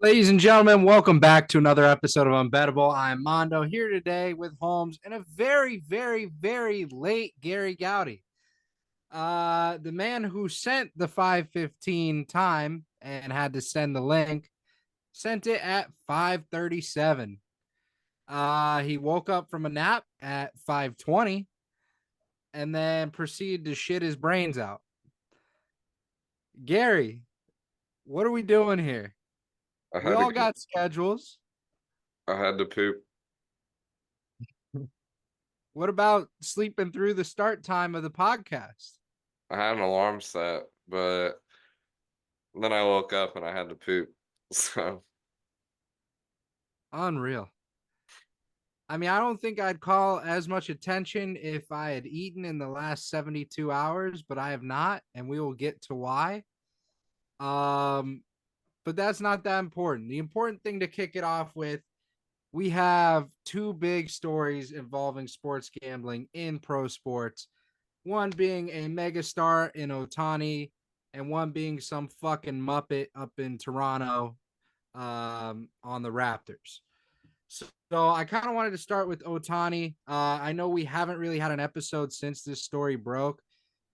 Ladies and gentlemen, welcome back to another episode of Unbettable. I'm Mondo here today with Holmes and a very, very, very late Gary Gowdy. The man who sent the 5:15 time and had to send the link sent it at 5:37. He woke up from a nap at 5:20 and then proceeded to shit his brains out. Gary, what are we doing here? I We had to all go. got schedules. I had to poop. What about sleeping through the start time of the podcast? I had an alarm set, but then I woke up and I had to poop. So Unreal. I mean, I don't think I'd call as much attention if I had eaten in the last 72 hours, but I have not, and we will get to why. Um, but that's not that important. The important thing to kick it off with, we have two big stories involving sports gambling in pro sports. One being a megastar in Otani, and one being some fucking Muppet up in Toronto on the Raptors. So I kind of wanted to start with Otani. I know we haven't really had an episode since this story broke,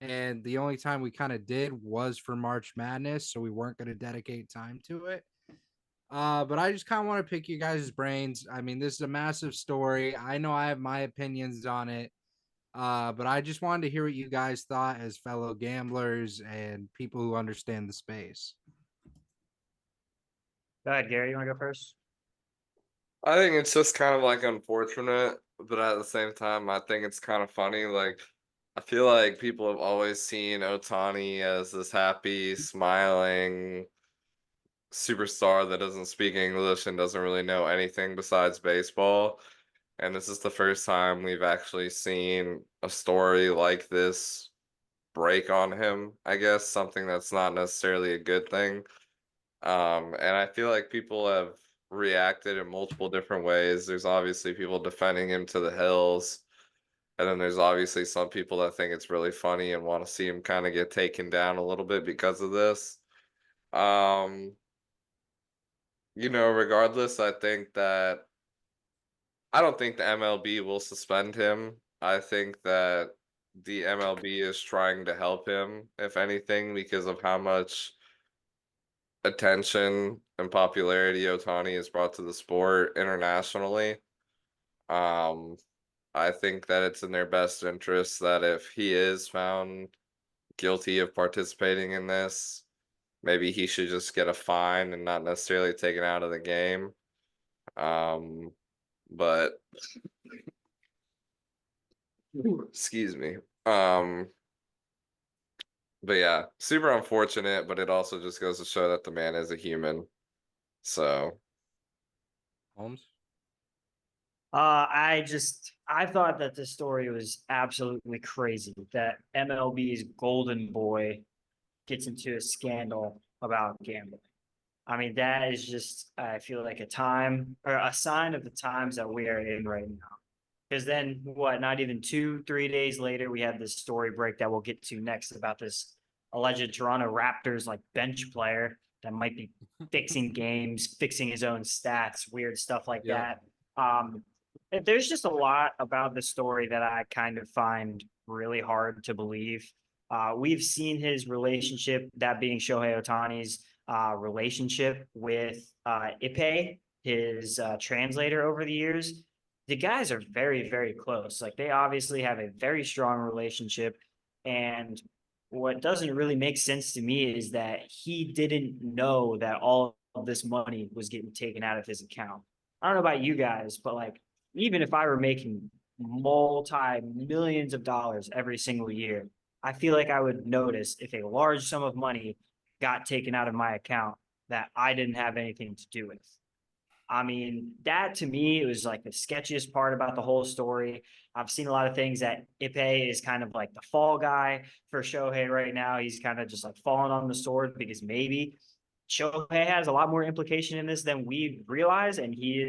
and the only time we kind of did was for March Madness, so we weren't going to dedicate time to it. But I just kind of want to pick you guys' brains. I mean, this is a massive story. I know I have my opinions on it, but I just wanted to hear what you guys thought as fellow gamblers and people who understand the space. Go ahead, Gary. You want to go first? I think it's just kind of like unfortunate, but at the same time, I think it's kind of funny. Like, I feel like people have always seen Otani as this happy, smiling superstar that doesn't speak English and doesn't really know anything besides baseball. And this is the first time we've actually seen a story like this break on him, I guess, something that's not necessarily a good thing. And I feel like people have reacted in multiple different ways. There's obviously people defending him to the hills, and then there's obviously some people that think it's really funny and want to see him kind of get taken down a little bit because of this. Um, Regardless, I don't think the MLB will suspend him. I think that the MLB is trying to help him, if anything, because of how much attention and popularity Otani has brought to the sport internationally. Um, I think that it's in their best interest that if he is found guilty of participating in this, maybe he should just get a fine and not necessarily taken out of the game. Um, but excuse me. Um, but yeah, super unfortunate, but it also just goes to show that the man is a human. So Holmes? I thought that this story was absolutely crazy. That MLB's golden boy gets into a scandal about gambling. I mean, that is just, I feel like a time or a sign of the times that we are in right now. Because then, what, not even 3 days later, we had this story break that we'll get to next about this alleged Toronto Raptors like bench player that might be fixing games, fixing his own stats, weird stuff like Yep. that. Um, there's just a lot about the story that I kind of find really hard to believe. We've seen his relationship, that being Shohei Otani's relationship with Ipe, his translator over the years. The guys are very, very close. Like they obviously have a very strong relationship. And what doesn't really make sense to me is that he didn't know that all of this money was getting taken out of his account. I don't know about you guys, but like even if I were making multi millions of dollars every single year, I feel like I would notice if a large sum of money got taken out of my account that I didn't have anything to do with. I mean, that to me it was like the sketchiest part about the whole story. I've seen a lot of things that Ipe is kind of like the fall guy for Shohei right now. He's kind of just like falling on the sword because maybe Shohei has a lot more implication in this than we realize, and he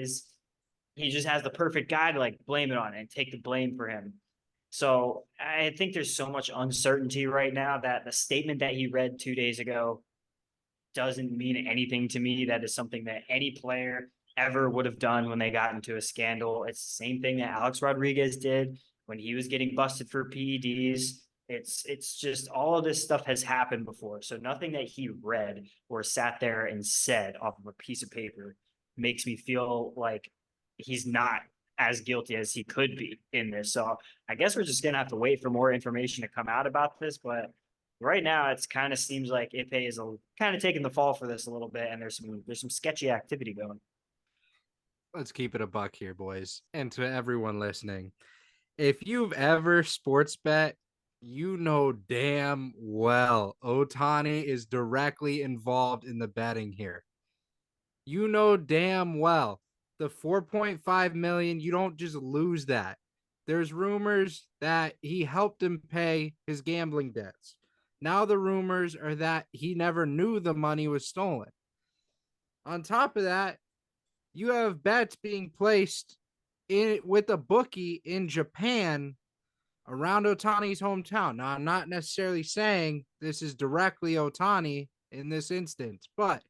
just has the perfect guy to like blame it on and take the blame for him. So I think there's so much uncertainty right now that the statement that he read 2 days ago doesn't mean anything to me. That is something that any player ever would have done when they got into a scandal. It's the same thing that Alex Rodriguez did when he was getting busted for PEDs. It's just all of this stuff has happened before. So nothing that he read or sat there and said off of a piece of paper makes me feel like he's not as guilty as he could be in this. So I guess we're just gonna have to wait for more information to come out about this. But right now, it's kind of seems like Ipe is kind of taking the fall for this a little bit, and there's some sketchy activity going. Let's keep it a buck here, boys, and to everyone listening. If you've ever sports bet, you know damn well Otani is directly involved in the betting here. You know damn well the 4.5 million, you don't just lose that. There's rumors that he helped him pay his gambling debts. Now the rumors are that he never knew the money was stolen. On top of that, you have bets being placed in with a bookie in Japan around Otani's hometown. Now, I'm not necessarily saying this is directly Otani in this instance, but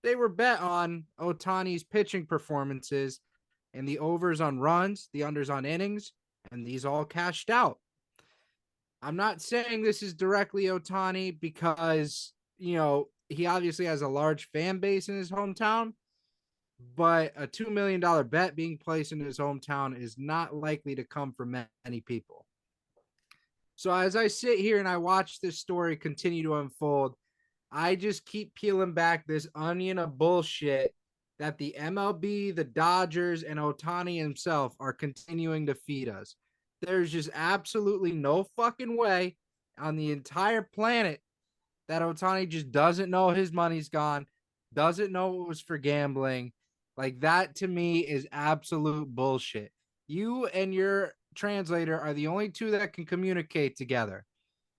they were bet on Otani's pitching performances and the overs on runs, the unders on innings, and these all cashed out. I'm not saying this is directly Otani because, he obviously has a large fan base in his hometown, but a $2 million bet being placed in his hometown is not likely to come from many people. So as I sit here and I watch this story continue to unfold, I just keep peeling back this onion of bullshit that the MLB, the Dodgers, and Otani himself are continuing to feed us. There's just absolutely no fucking way on the entire planet that Otani just doesn't know his money's gone, doesn't know it was for gambling. Like, that to me is absolute bullshit. You and your translator are the only two that can communicate together,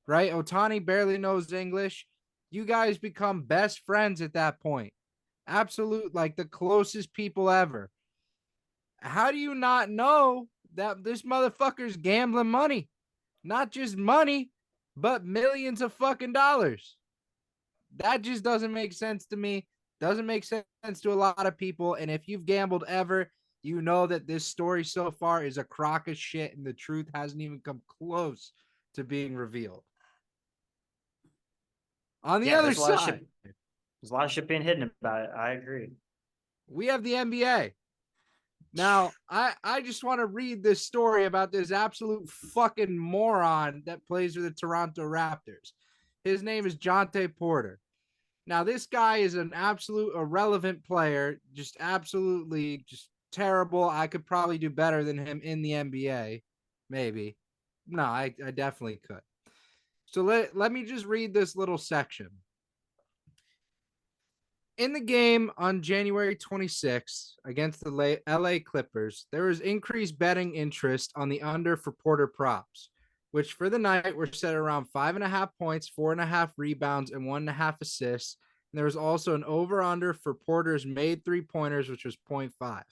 right? Otani barely knows English. You guys become best friends at that point. Absolute, like the closest people ever. How do you not know that this motherfucker's gambling money? Not just money, but millions of fucking dollars. That just doesn't make sense to me. Doesn't make sense to a lot of people. And if you've gambled ever, you know that this story so far is a crock of shit and the truth hasn't even come close to being revealed. On the other side, there's a lot of shit being hidden about it. I agree. we have the NBA. Now, I just want to read this story about this absolute fucking moron that plays for the Toronto Raptors. His name is Jonte Porter. Now, this guy is an absolute irrelevant player, just absolutely just terrible. I could probably do better than him in the NBA, maybe. No, I definitely could. So let me just read this little section. In the game on January 26th against the LA Clippers, there was increased betting interest on the under for Porter props, which for the night were set around 5.5 points, 4.5 rebounds, and 1.5 assists. And there was also an over-under for Porter's made three-pointers, which was 0.5.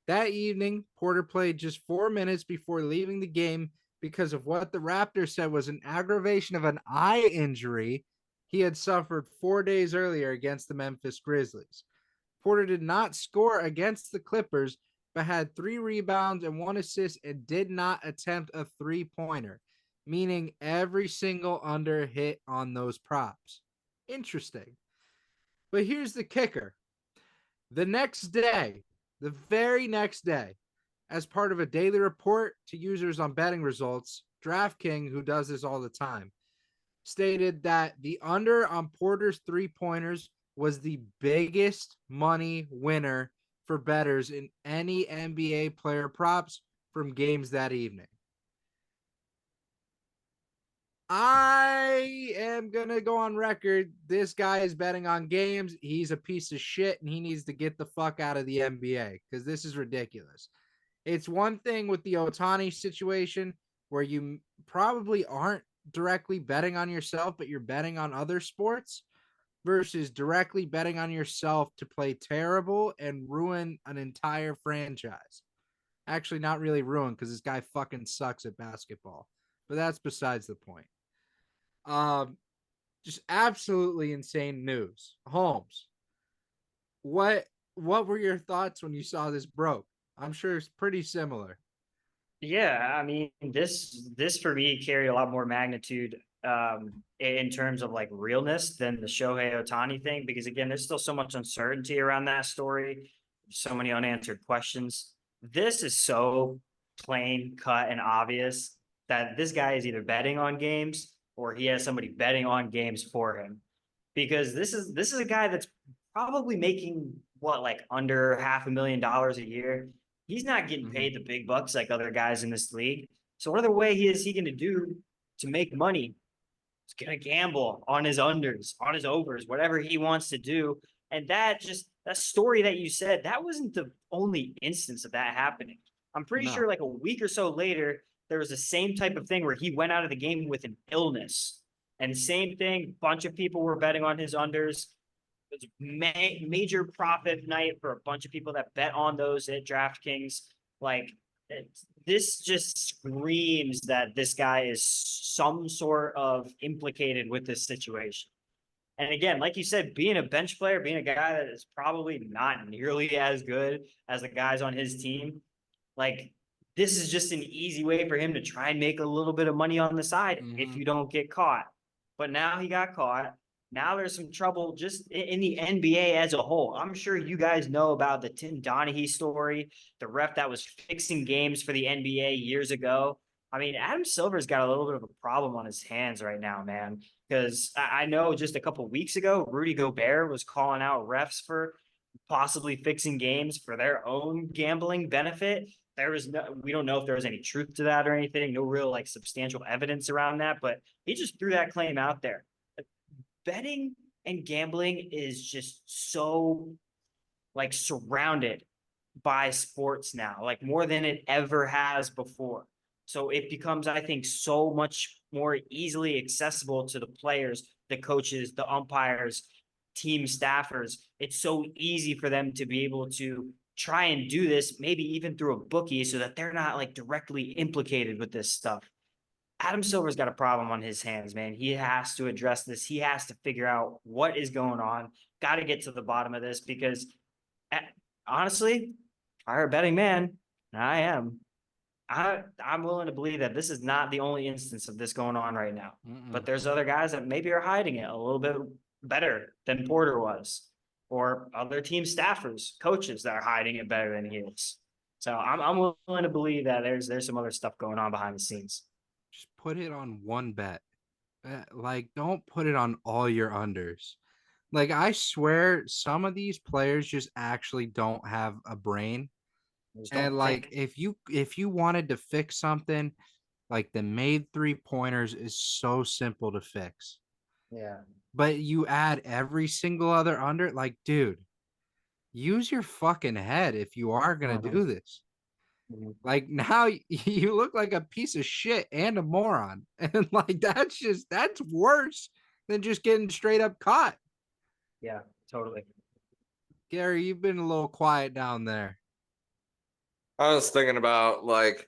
That evening, Porter played just 4 minutes before leaving the game because of what the Raptors said was an aggravation of an eye injury he had suffered 4 days earlier against the Memphis Grizzlies. Porter did not score against the Clippers, but had 3 rebounds and 1 assist and did not attempt a three-pointer, meaning every single under hit on those props. Interesting. But here's the kicker. The next day, the very next day, as part of a daily report to users on betting results, DraftKings, who does this all the time, stated that the under on Porter's three-pointers was the biggest money winner for bettors in any NBA player props from games that evening. I am going to go on record. This guy is betting on games. He's a piece of shit, and he needs to get the fuck out of the NBA because this is ridiculous. It's one thing with the Otani situation where you probably aren't directly betting on yourself, but you're betting on other sports versus directly betting on yourself to play terrible and ruin an entire franchise. Actually, not really ruin because this guy fucking sucks at basketball, but that's besides the point. Just absolutely insane news. Holmes, what what were your thoughts when you saw this broke? I'm sure it's pretty similar. Yeah, I mean, this for me carried a lot more magnitude in terms of like realness than the Shohei Otani thing, because again, there's still so much uncertainty around that story, so many unanswered questions. This is so plain cut and obvious that this guy is either betting on games or he has somebody betting on games for him. Because this is a guy that's probably making what, like under $500,000 a year. He's not getting paid the big bucks like other guys in this league. So what other way is he going to do to make money? He's going to gamble on his unders, on his overs, whatever he wants to do. And that story that you said, that wasn't the only instance of that happening. I'm pretty No. sure like a week or so later, there was the same type of thing where he went out of the game with an illness. And same thing, bunch of people were betting on his unders. It was major profit night for a bunch of people that bet on those at DraftKings. Like, this just screams that this guy is some sort of implicated with this situation. And again, like you said, being a bench player, being a guy that is probably not nearly as good as the guys on his team, like, this is just an easy way for him to try and make a little bit of money on the side if you don't get caught. But now he got caught. Now there's some trouble just in the NBA as a whole. I'm sure you guys know about the Tim Donaghy story, the ref that was fixing games for the NBA years ago. I mean, Adam Silver's got a little bit of a problem on his hands right now, man. Because I know just a couple weeks ago, Rudy Gobert was calling out refs for possibly fixing games for their own gambling benefit. We don't know if there was any truth to that or anything, no real like substantial evidence around that, but he just threw that claim out there. Betting and gambling is just so like surrounded by sports now, like more than it ever has before. So it becomes, I think, so much more easily accessible to the players, the coaches, the umpires, team staffers. It's so easy for them to be able to try and do this, maybe even through a bookie, so that they're not like directly implicated with this stuff. Adam Silver's got a problem on his hands, man. He has to address this. He has to figure out what is going on. Got to get to the bottom of this because, eh, honestly, I'm a betting man, and I am. I'm willing to believe that this is not the only instance of this going on right now. But there's other guys that maybe are hiding it a little bit better than Porter was, or other team staffers, coaches that are hiding it better than he is. So I'm willing to believe that there's some other stuff going on behind the scenes. Just put it on one bet. Like, don't put it on all your unders. Like, I swear some of these players just actually don't have a brain. Just And don't like, think. if you wanted to fix something, like the made 3-pointers is so simple to fix. Yeah. But you add every single other under, like, dude, use your fucking head if you are gonna do this. Mhm. Like, now you look like a piece of shit and a moron. And like, that's worse than just getting straight up caught. Yeah, totally. Gary, you've been a little quiet down there. I was thinking about like,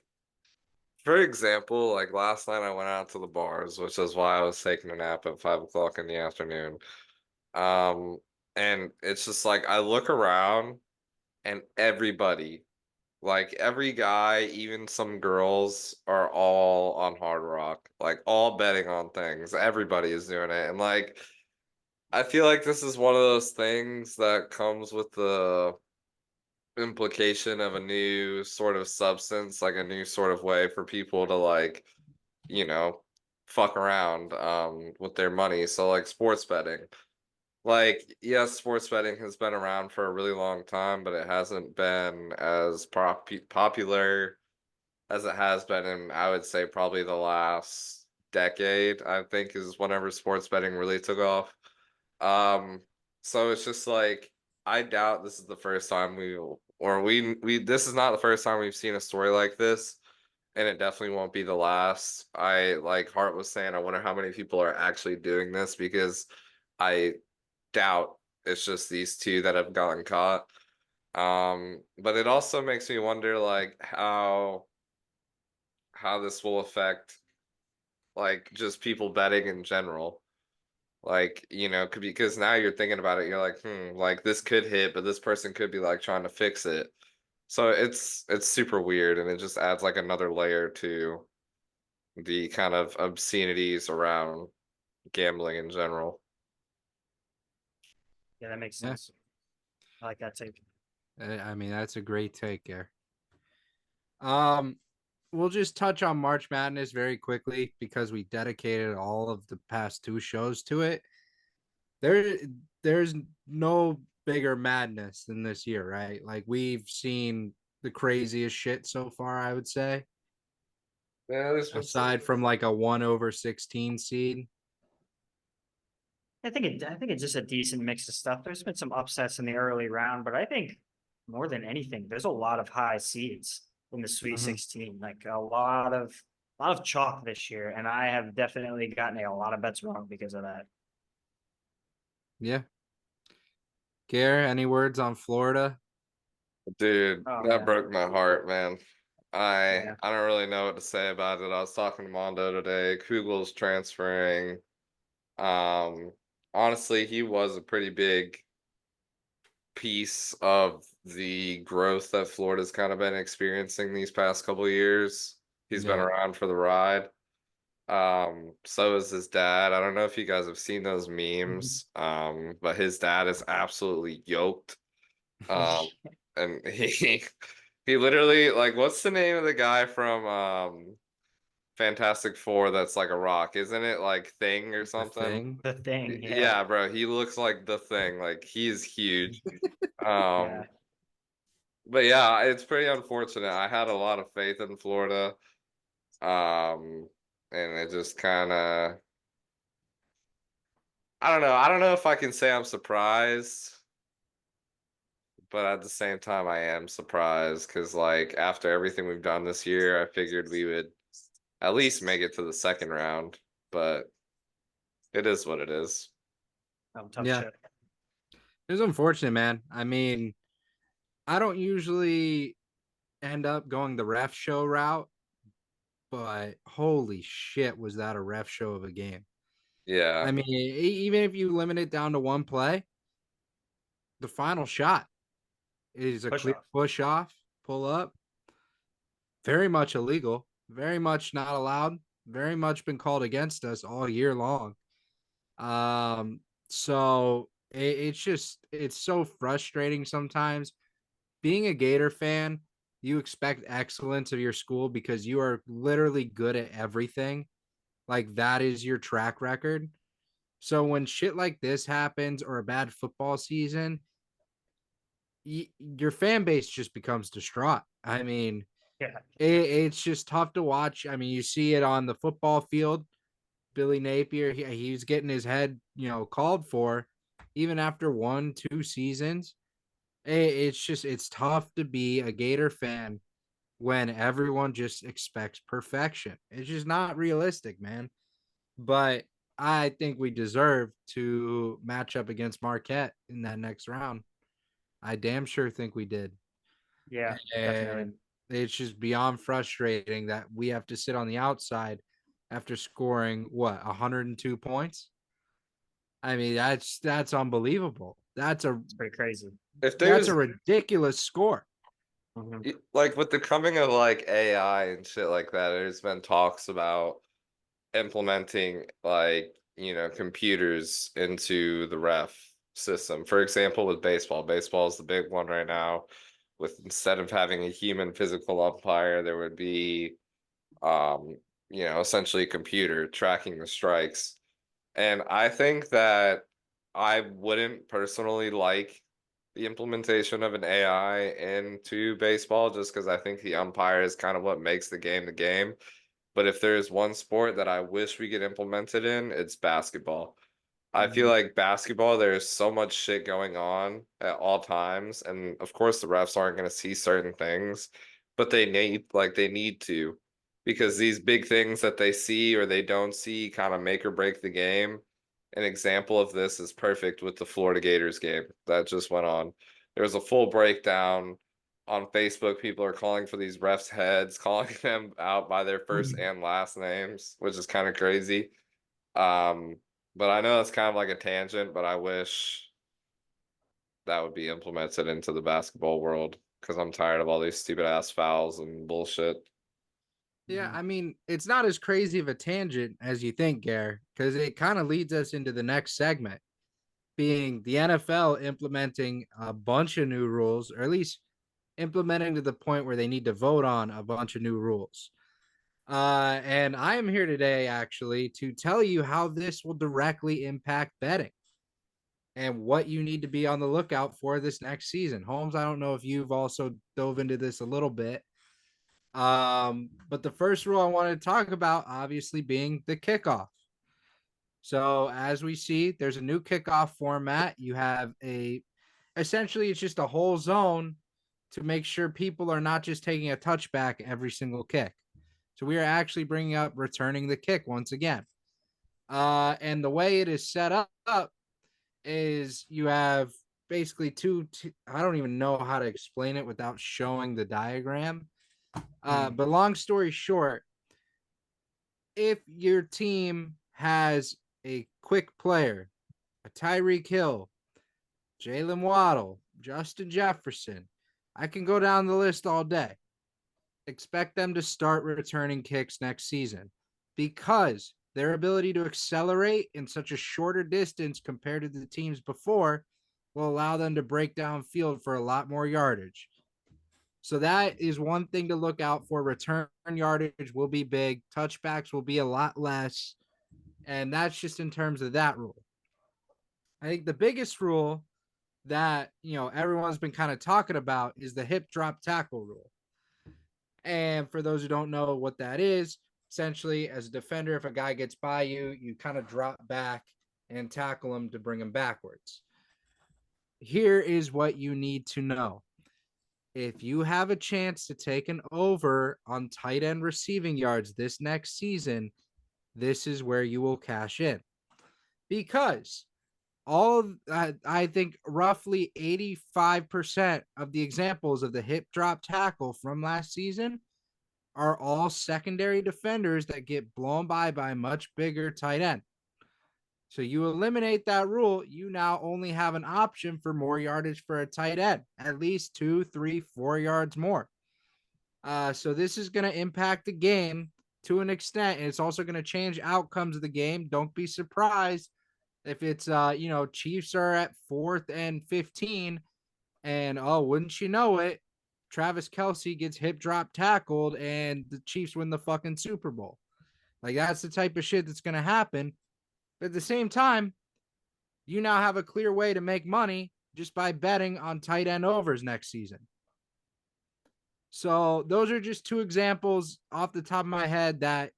for example, like last night I went out to the bars, which is why I was taking a nap at 5 o'clock in the afternoon. Um, and it's just like I look around and everybody, like every guy, even some girls, are all on Hard Rock, like all betting on things. Everybody is doing it. And like I feel like this is one of those things that comes with the implication of a new sort of substance, like a new sort of way for people to like, you know, fuck around with their money. So like sports betting. Like, yes, sports betting has been around for a really long time, but it hasn't been as popular as it has been in, I would say, probably the last decade, I think, is whenever sports betting really took off. Um, so it's just like I doubt this is the first time this is not the first time we've seen a story like this, and it definitely won't be the last. I like Hart was saying, I wonder how many people are actually doing this because I doubt it's just these two that have gotten caught. But it also makes me wonder like how this will affect like just people betting in general. Like, because now you're thinking about it, you're like, like this could hit, but this person could be like trying to fix it. So it's super weird, and it just adds like another layer to the kind of obscenities around gambling in general. Yeah, that makes Yeah. sense. I like that take. I mean, that's a great take there. Um, we'll just touch on March Madness very quickly because we dedicated all of the past two shows to it. There, there's no bigger madness than this year, right? Like we've seen the craziest shit so far, I would say, Yeah, there's been some. aside from like a 1/16 seed. I think it's just a decent mix of stuff. There's been some upsets in the early round, but I think more than anything, there's a lot of high seeds in the Sweet Mhm. 16. Like a lot of chalk this year, and I have definitely gotten a lot of bets wrong because of that. Yeah. Gare, any words on Florida? Dude, Oh that man, broke my heart, man. I yeah. I don't really know what to say about it. I was talking to Mondo today. Kugel's transferring. Um, Honestly, he was a pretty big piece of the growth that Florida's kind of been experiencing these past couple of years. He's been Yeah. around for the ride. So is his dad. I don't know if you guys have seen those memes. But his dad is absolutely yoked. Um, and he literally, like, what's the name of the guy from Fantastic Four that's like a rock? Isn't it like Thing or The something? thing. The thing, yeah, Yeah, bro, he looks like the Thing. Like he's huge. yeah, Um, but yeah, it's pretty unfortunate. I had a lot of faith in Florida. Um, and it just kind of, I don't know. I don't know if I can say I'm surprised, but at the same time, I am surprised because, like, after everything we've done this year, I figured we would at least make it to the second round. But it is what it is. tough Yeah. shit. It was unfortunate, man. I mean, I don't usually end up going the ref show route, but holy shit, was that a ref show of a game? Yeah. I mean, even if you limit it down to one play, the final shot is a Push clear off. push off, pull up, very much illegal, very much not allowed, very much been called against us all year long. Um, so it's so frustrating sometimes. Being a Gator fan, you expect excellence of your school because you are literally good at everything. Like that is your track record. So when shit like this happens or a bad football season, your fan base just becomes distraught. I mean, Yeah, it's just tough to watch. I mean, you see it on the football field. Billy Napier, he's getting his head, called for, even after 1-2 seasons. It's tough to be a Gator fan when everyone just expects perfection. It's just not realistic, man. But I think we deserve to match up against Marquette in that next round. I damn sure think we did. yeah, definitely. And it's just beyond frustrating that we have to sit on the outside after scoring 102 points. I mean, that's unbelievable. It's pretty crazy. If That's a there's ridiculous score. Mhm. like with the coming of like AI and shit like that, there's been talks about implementing like, computers into the ref system. For example, with baseball. Baseball is the big one right now. With instead of having a human physical umpire, there would be um, essentially a computer tracking the strikes. And I think that I wouldn't personally like the implementation of an AI into baseball just because I think the umpire is kind of what makes the game the game. But if there's one sport that I wish we could implement it in, it's basketball. I feel Mhm. like basketball, there's so much shit going on at all times. And of course, the refs aren't going to see certain things, but they need to, because these big things that they see or they don't see kind of make or break the game. An example of this is perfect with the Florida Gators game that just went on. There was a full breakdown on Facebook. People are calling for these refs' heads, calling them out by their first and last names, which is kind of crazy. Um, But I know that's kind of like a tangent, but I wish that would be implemented into the basketball world because I'm tired of all these stupid ass fouls and bullshit. Yeah, I mean, it's not as crazy of a tangent as you think, Gare, because it kind of leads us into the next segment, being the NFL implementing a bunch of new rules, or at least implementing to the point where they need to vote on a bunch of new rules. And I am here today actually to tell you how this will directly impact betting and what you need to be on the lookout for this next season. Holmes, I don't know if you've also dove into this a little bit. But the first rule I wanted to talk about, obviously, being the kickoff. So as we see, there's a new kickoff format. You have essentially it's just a whole zone to make sure people are not just taking a touchback every single kick. So we are actually bringing up returning the kick once again. And the way it is set up is you have basically I don't even know how to explain it without showing the diagram. But long story short, if your team has a quick player, a Tyreek Hill, Jalen Waddle, Justin Jefferson, I can go down the list all day. Expect them to start returning kicks next season because their ability to accelerate in such a shorter distance compared to the teams before will allow them to break down field for a lot more yardage. So that is one thing to look out for. Return yardage will be big. Touchbacks will be a lot less. And that's just in terms of that rule. I think the biggest rule that, everyone's been kind of talking about is the hip drop tackle rule. And for those who don't know what that is, essentially as a defender, if a guy gets by you, you kind of drop back and tackle him to bring him backwards. Here is what you need to know. If you have a chance to take an over on tight end receiving yards this next season, this is where you will cash in. Because I think roughly 85% of the examples of the hip drop tackle from last season are all secondary defenders that get blown by a much bigger tight end. So you eliminate that rule, you now only have an option for more yardage for a tight end, at least 2, 3, 4 yards more. So this is going to impact the game to an extent, and it's also going to change outcomes of the game. Don't be surprised if it's Chiefs are at 4th and 15, and wouldn't you know it, Travis Kelce gets hip drop tackled, and the Chiefs win the fucking Super Bowl. Like that's the type of shit that's going to happen. But at the same time, you now have a clear way to make money just by betting on tight end overs next season. So those are just two examples off the top of my head that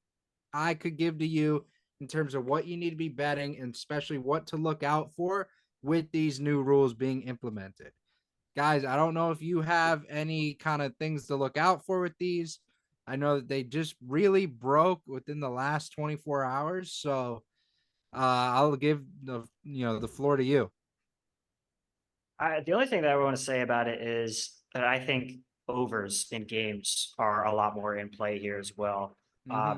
I could give to you in terms of what you need to be betting and especially what to look out for with these new rules being implemented. Guys, I don't know if you have any kind of things to look out for with these. I know that they just really broke within the last 24 hours. So I'll give the floor to you. The only thing that I want to say about it is that I think overs in games are a lot more in play here as well.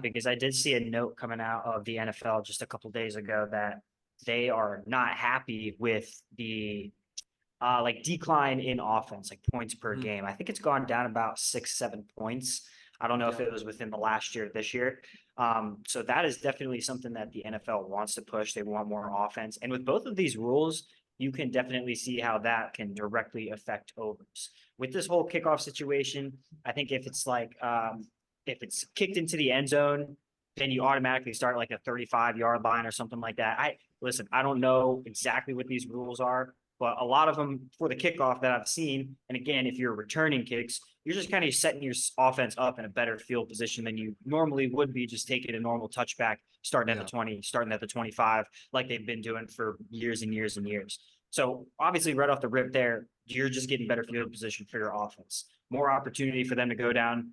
Because I did see a note coming out of the NFL just a couple days ago that they are not happy with the decline in offense, like points per game. I think it's gone down about 6-7 points. I don't know if it was within the last year or this year. So that is definitely something that the NFL wants to push. They want more offense. And with both of these rules, you can definitely see how that can directly affect overs. With this whole kickoff situation, I think if it's kicked into the end zone, then you automatically start like a 35-yard line or something like that. I don't know exactly what these rules are, but a lot of them for the kickoff that I've seen, and again, if you're returning kicks, you're just kind of setting your offense up in a better field position than you normally would be just taking a normal touchback, starting at the 20, starting at the 25, like they've been doing for years and years and years. So obviously right off the rip there, you're just getting better field position for your offense. More opportunity for them to go down.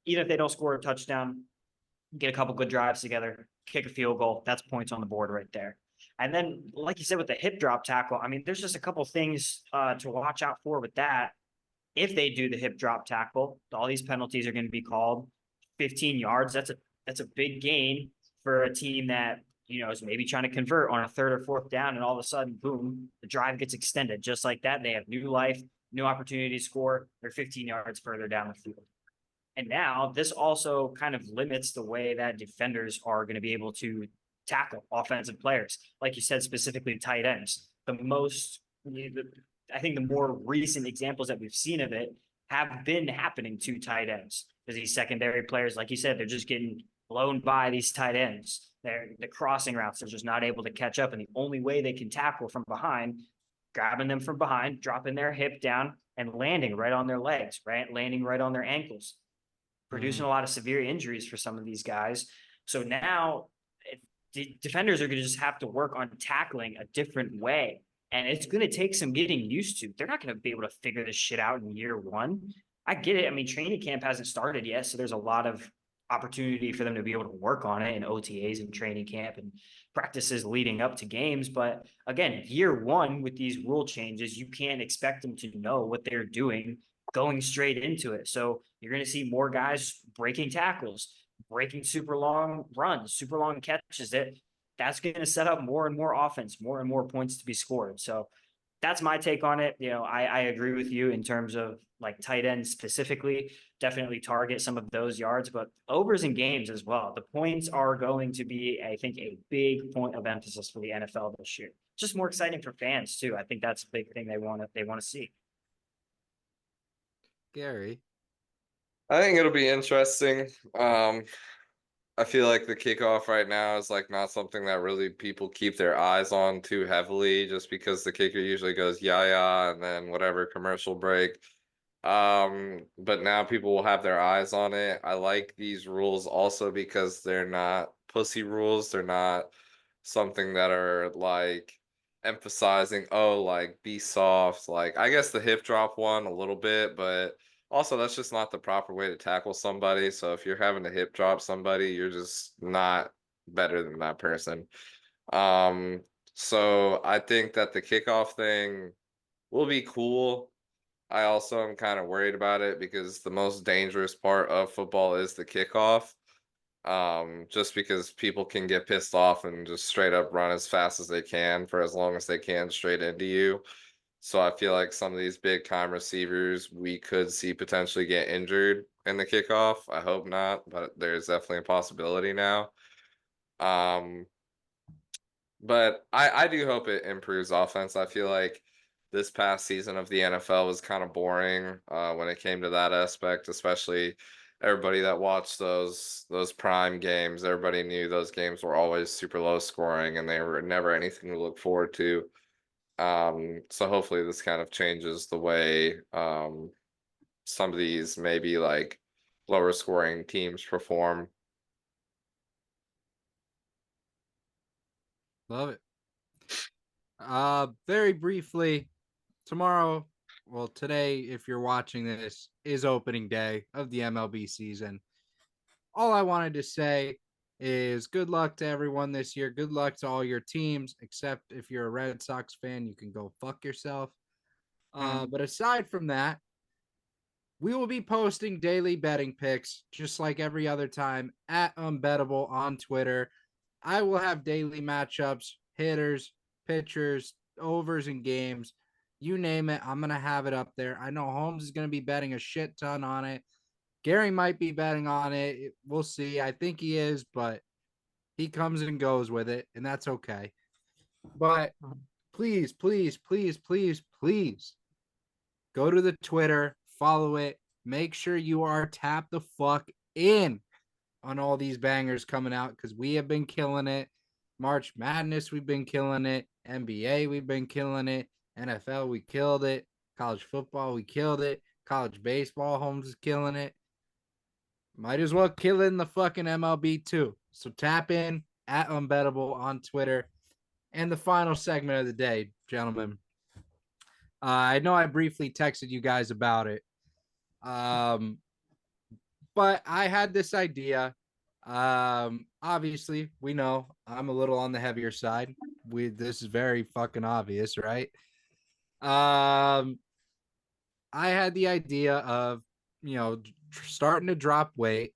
Even if they don't score a touchdown, get a couple good drives together, kick a field goal. That's points on the board right there. And then, like you said, with the hip drop tackle, I mean, there's just a couple things to watch out for with that. If they do the hip drop tackle, all these penalties are going to be called. 15 yards. That's a big gain for a team that is maybe trying to convert on a third or fourth down, and all of a sudden, boom, the drive gets extended. Just like that, they have new life, new opportunity to score. They're 15 yards further down the field. And now this also kind of limits the way that defenders are going to be able to tackle offensive players. Like you said, specifically tight ends. I think the more recent examples that we've seen of it have been happening to tight ends. Because these secondary players, like you said, they're just getting blown by these tight ends. The crossing routes, they're just not able to catch up. And the only way they can tackle from behind, grabbing them from behind, dropping their hip down, and landing right on their legs, right? Landing right on their ankles, producing a lot of severe injuries for some of these guys. So now defenders are going to just have to work on tackling a different way. And it's going to take some getting used to. They're not going to be able to figure this shit out in year one. I get it. I mean, training camp hasn't started yet, so there's a lot of opportunity for them to be able to work on it in OTAs and training camp and practices leading up to games. But again, year one with these rule changes, you can't expect them to know what they're doing going straight into it. So you're going to see more guys breaking tackles, breaking super long runs, super long catches. That's going to set up more and more offense, more and more points to be scored. So that's my take on it. I agree with you in terms of like tight ends specifically, definitely target some of those yards, but overs in games as well. The points are going to be, I think, a big point of emphasis for the NFL this year. Just more exciting for fans too. I think that's a big thing they want to see. Gary. I think it'll be interesting. I feel like the kickoff right now is like not something that really people keep their eyes on too heavily, just because the kicker usually goes yeah and then whatever commercial break. But now people will have their eyes on it. I like these rules also because they're not pussy rules. They're not something that are like emphasizing, oh, like be soft. Like I guess the hip drop one a little bit, but also that's just not the proper way to tackle somebody. So if you're having to hip drop somebody, you're just not better than that person. Um, so I think that the kickoff thing will be cool. I also am kind of worried about it because the most dangerous part of football is the kickoff. Just because people can get pissed off and just straight up run as fast as they can for as long as they can straight into you. So I feel like some of these big time receivers we could see potentially get injured in the kickoff. I hope not, but there's definitely a possibility now. Um, but I do hope it improves offense. I feel like this past season of the NFL was kind of boring when it came to that aspect, especially everybody that watched those prime games. Everybody knew those games were always super low scoring and they were never anything to look forward to. So hopefully this kind of changes the way some of these maybe like lower scoring teams perform. Love it. Very briefly, tomorrow, well, today, if you're watching this, is opening day of the MLB season. All I wanted to say is good luck to everyone this year. Good luck to all your teams, except if you're a Red Sox fan, you can go fuck yourself. But aside from that, we will be posting daily betting picks, just like every other time, at Unbettable on Twitter. I will have daily matchups, hitters, pitchers, overs, and games. You name it, I'm going to have it up there. I know Holmes is going to be betting a shit ton on it. Gary might be betting on it. We'll see. I think he is, but he comes and goes with it, and that's okay. But please, please, please, please, please go to the Twitter, follow it. Make sure you are tapped the fuck in on all these bangers coming out because we have been killing it. March Madness, we've been killing it. NBA, we've been killing it. NFL, we killed it. College football, we killed it. College baseball, Holmes is killing it. Might as well kill it in the fucking MLB too. So tap in at Unbettable on Twitter. And the final segment of the day, gentlemen. I know I briefly texted you guys about it. But I had this idea. Obviously, we know I'm a little on the heavier side. This is very fucking obvious, right? I had the idea of, starting to drop weight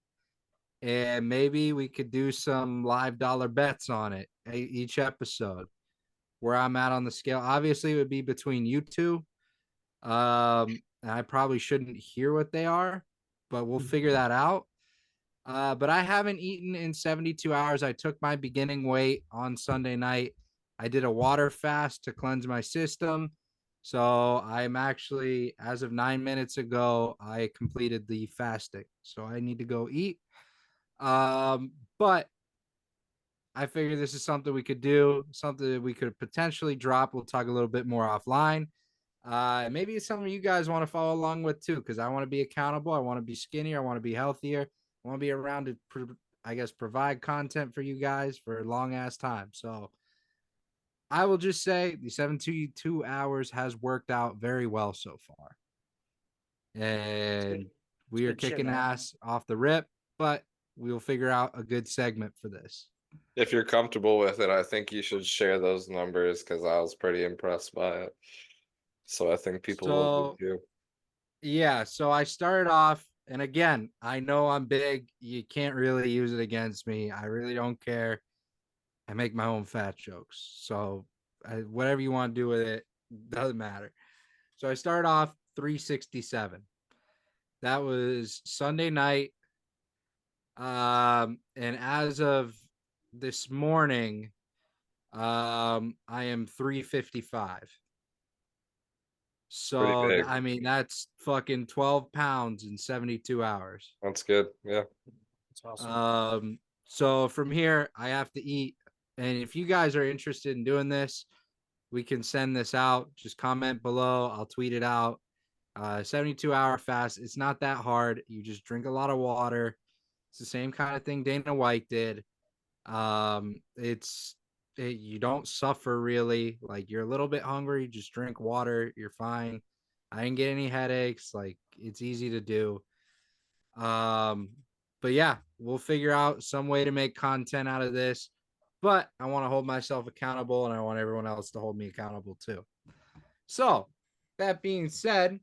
and maybe we could do some live dollar bets on it. each episode, where I'm at on the scale. Obviously, it would be between you two. And I probably shouldn't hear what they are, but we'll figure that out. But I haven't eaten in 72 hours. I took my beginning weight on Sunday night. I did a water fast to cleanse my system. So I'm actually, as of 9 minutes ago, I completed the fasting. So I need to go eat. But I figure this is something we could do, something that we could potentially drop. We'll talk a little bit more offline. Maybe it's something you guys want to follow along with too, because I want to be accountable. I want to be skinnier. I want to be healthier. I want to be around to, I guess, provide content for you guys for a long ass time. So I will just say the 72 hours has worked out very well so far. And we are good shit, kicking man. ass off the rip, but we will figure out a good segment for this. If you're comfortable with it, I think you should share those numbers because I was pretty impressed by it. So I think people will be too. Yeah, so I started off, and again, I know I'm big. You can't really use it against me. I really don't care. I make my own fat jokes. So whatever you want to do with it, doesn't matter. So I started off 367. That was Sunday night. And as of this morning, I am 355. Pretty So big. I mean, that's fucking 12 pounds in 72 hours. That's good. Yeah. That's awesome. So from here, I have to eat. And if you guys are interested in doing this, we can send this out. Just comment below. I'll tweet it out. 72-hour fast. It's not that hard. You just drink a lot of water. It's the same kind of thing Dana White did. You don't suffer really. Like, you're a little bit hungry, just drink water. You're fine. I didn't get any headaches. Like, it's easy to do. But yeah, we'll figure out some way to make content out of this. But I want to hold myself accountable, and I want everyone else to hold me accountable too. So, that being said,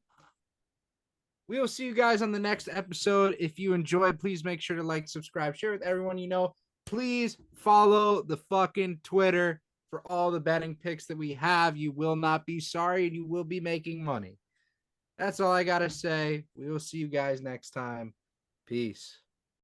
we will see you guys on the next episode. If you enjoyed, please make sure to like, subscribe, share with everyone you know. Please follow the fucking Twitter for all the betting picks that we have. You will not be sorry, and you will be making money. That's all I got to say. We will see you guys next time. Peace.